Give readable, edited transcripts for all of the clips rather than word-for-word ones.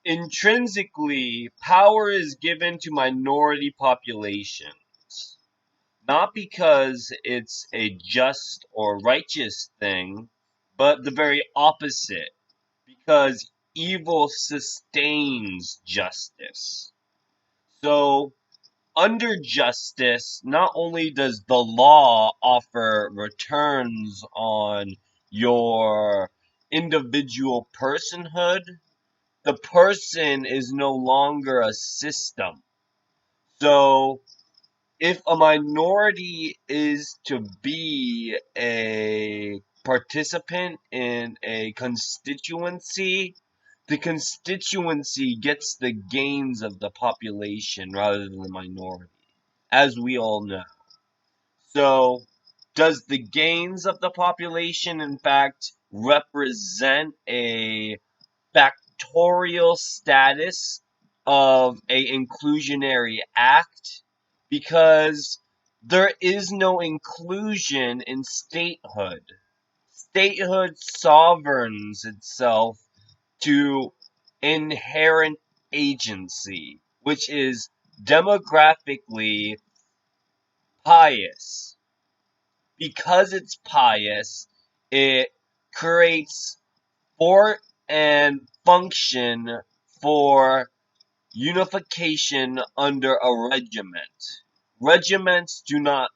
Intrinsically, power is given to minority populations, not because it's a just or righteous thing, but the very opposite, because evil sustains justice. So, under justice, not only does the law offer returns on your individual personhood, the person is no longer a system. So, if a minority is to be a participant in a constituency, the constituency gets the gains of the population rather than the minority, as we all know. So, does the gains of the population, in fact, represent a factorial status of a inclusionary act? Because there is no inclusion in statehood. Statehood sovereigns itself to inherent agency, which is demographically pious. Because it's pious, it creates for and function for unification under a regiment. Regiments do not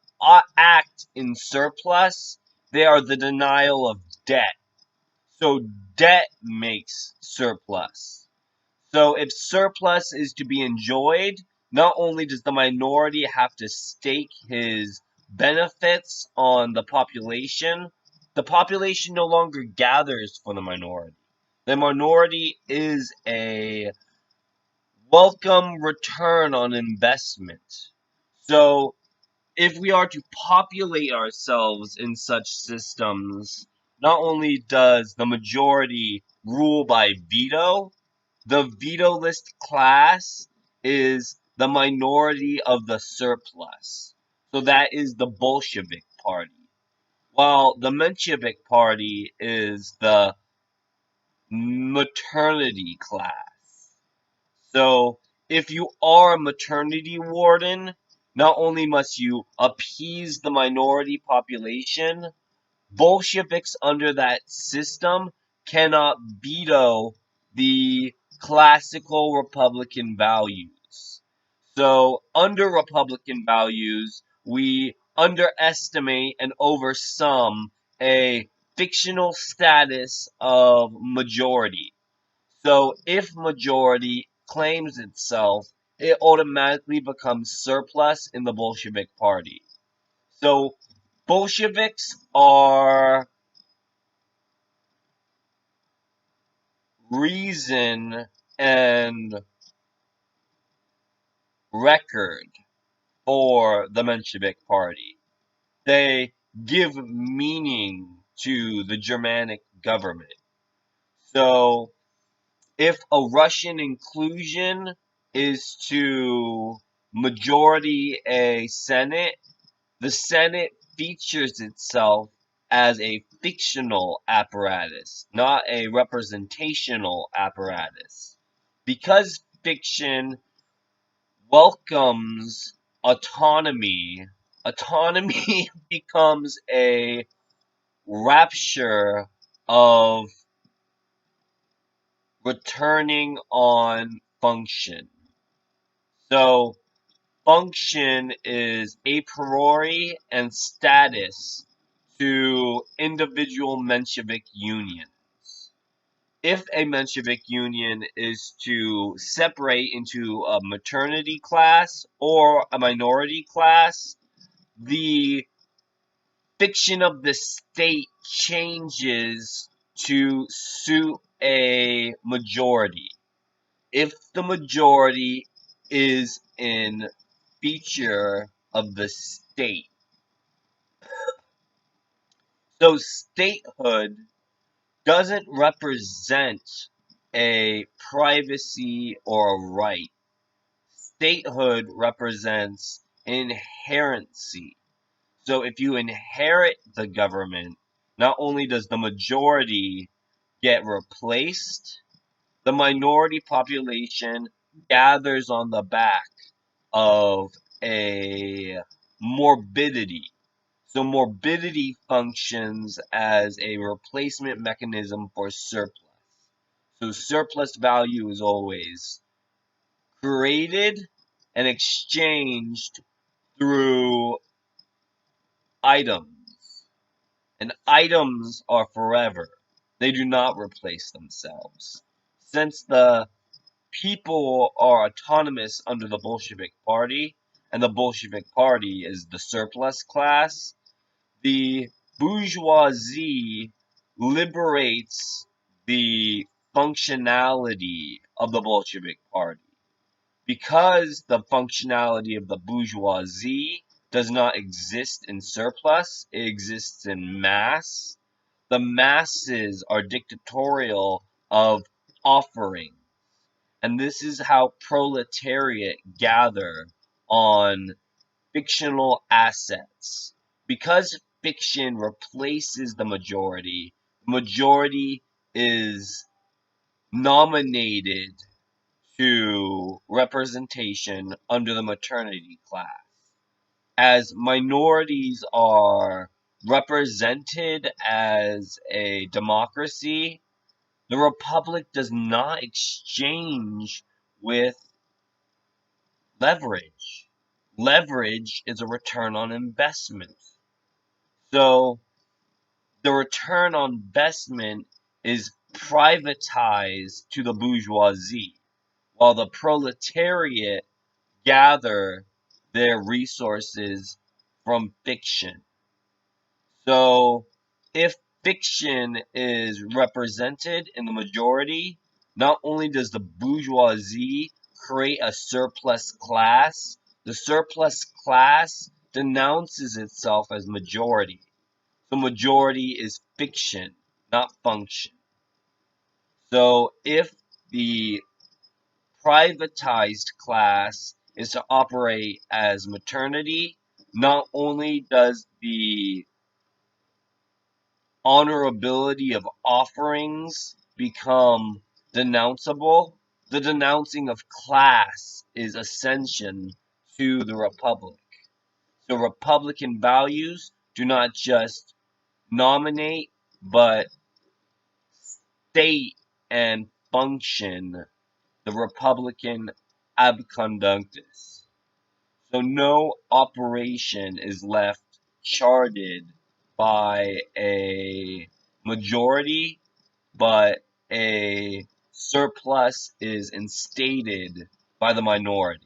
act in surplus, they are the denial of debt. So debt makes surplus. So if surplus is to be enjoyed, not only does the minority have to stake his benefits on the population no longer gathers for the minority. The minority is a welcome return on investment. So if we are to populate ourselves in such systems, not only does the majority rule by veto, the veto list class is the minority of the surplus. So that is the Bolshevik party. While the Menshevik party is the maternity class. So if you are a maternity warden, not only must you appease the minority population, Bolsheviks under that system cannot veto the classical Republican values. So, under Republican values, we underestimate and oversum a fictional status of majority. So, if majority claims itself, it automatically becomes surplus in the Bolshevik party. So, Bolsheviks are reason and record for the Menshevik party. They give meaning to the Germanic government. So, if a Russian inclusion is to majority a Senate, the Senate features itself as a fictional apparatus, not a representational apparatus. Because fiction welcomes autonomy, autonomy becomes a rapture of returning on function. So, function is a priori and status to individual Menshevik unions. If a Menshevik union is to separate into a maternity class or a minority class, the fiction of the state changes to suit a majority. If the majority is in feature of the state. So statehood doesn't represent a privacy or a right. Statehood represents inherency. So if you inherit the government, not only does the majority get replaced, the minority population gathers on the back of a morbidity. So morbidity functions as a replacement mechanism for surplus. So surplus value is always created and exchanged through items. And items are forever. They do not replace themselves. Since the people are autonomous under the Bolshevik Party, and the Bolshevik Party is the surplus class, the bourgeoisie liberates the functionality of the Bolshevik Party. Because the functionality of the bourgeoisie does not exist in surplus, it exists in mass. The masses are dictatorial of offering. And this is how proletariat gather on fictional assets. Because fiction replaces the majority is nominated to representation under the maternity class. As minorities are represented as a democracy, the republic does not exchange with leverage. Leverage is a return on investment. So the return on investment is privatized to the bourgeoisie, while the proletariat gather their resources from fiction. So if fiction is represented in the majority, not only does the bourgeoisie create a surplus class, the surplus class denounces itself as majority. So majority is fiction, not function. So if the privatized class is to operate as maternity, not only does the honorability of offerings become denounceable, the denouncing of class is ascension to the republic. So Republican values do not just nominate, but state and function the Republican ab conductus. So no operation is left charted by a majority, but a surplus is instated by the minority.